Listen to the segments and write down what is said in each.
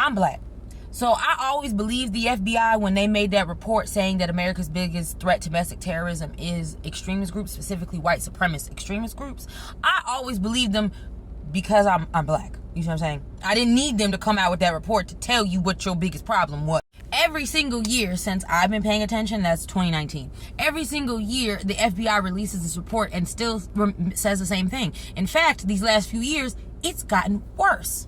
I'm black. So I always believed the FBI when they made that report saying that America's biggest threat to domestic terrorism is extremist groups, specifically white supremacist extremist groups. I always believed them because I'm black. You see what I'm saying? I didn't need them to come out with that report to tell you what your biggest problem was. Every single year since I've been paying attention, that's 2019. Every single year, the FBI releases this report and still says the same thing. In fact, these last few years, it's gotten worse.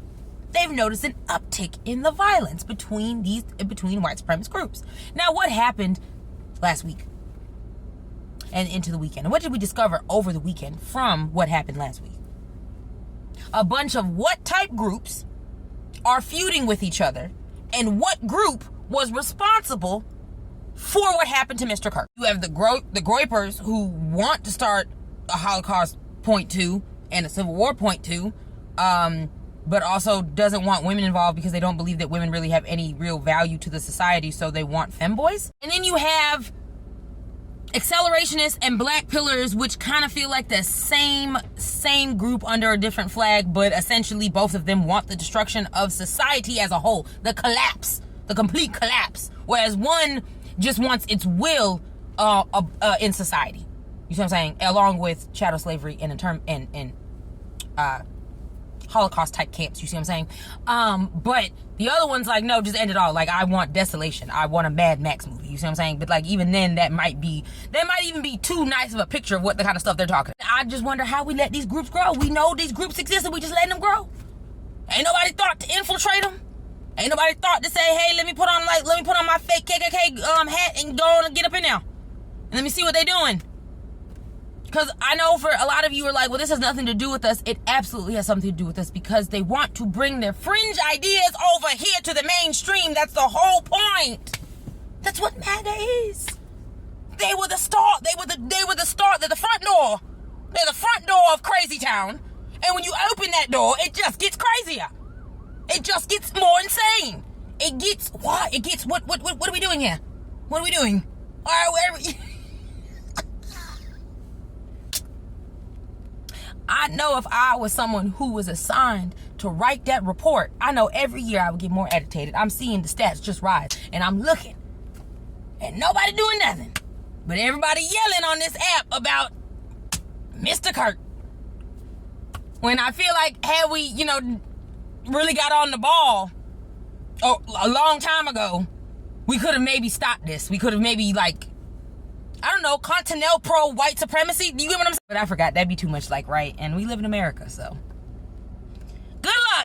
They've noticed an uptick in the violence between white supremacist groups. Now, what happened last week and into the weekend? And what did we discover over the weekend from what happened last week? A bunch of what type groups are feuding with each other, and what group was responsible for what happened to Mr. Kirk. You have the Groypers who want to start a Holocaust .2 and a Civil War .2, but also doesn't want women involved because they don't believe that women really have any real value to the society, so they want femboys. And then you have accelerationists and black pillars, which kind of feel like the same group under a different flag, but essentially both of them want the destruction of society as a whole, the collapse, the complete collapse, whereas one just wants its will in society. You see what I'm saying? Along with chattel slavery and Holocaust type camps. You see what I'm saying? But the other one's like, no, just end it all. Like, I want desolation. I want a Mad Max movie. You see what I'm saying? But like, even then, that might even be too nice of a picture of what the kind of stuff they're talking. I just wonder how we let these groups grow. We know these groups exist and we just letting them grow. Ain't nobody thought to infiltrate them. Ain't nobody thought to say, hey, let me put on my fake KKK hat and go on and get up in there. And let me see what they doing. Because I know for a lot of you are like, well, this has nothing to do with us. It absolutely has something to do with us because they want to bring their fringe ideas over here to the mainstream. That's the whole point. That's what MAGA is. They were the start. They were the start. They're the front door. They're the front door of Crazy Town. And when you open that door, it just gets crazier. It just gets more insane. It gets what? It gets what are we doing here? What are we doing? All right, where are we? I know if I was someone who was assigned to write that report, I know every year I would get more agitated. I'm seeing the stats just rise, and I'm looking, and nobody doing nothing. But everybody yelling on this app about Mr. Kirk. When I feel like had we, really got on the ball a long time ago, we could have maybe stopped this. We could have maybe Continental pro white supremacy. Do you get what I'm saying? But I forgot. That'd be too much right. And we live in America, so. Good luck.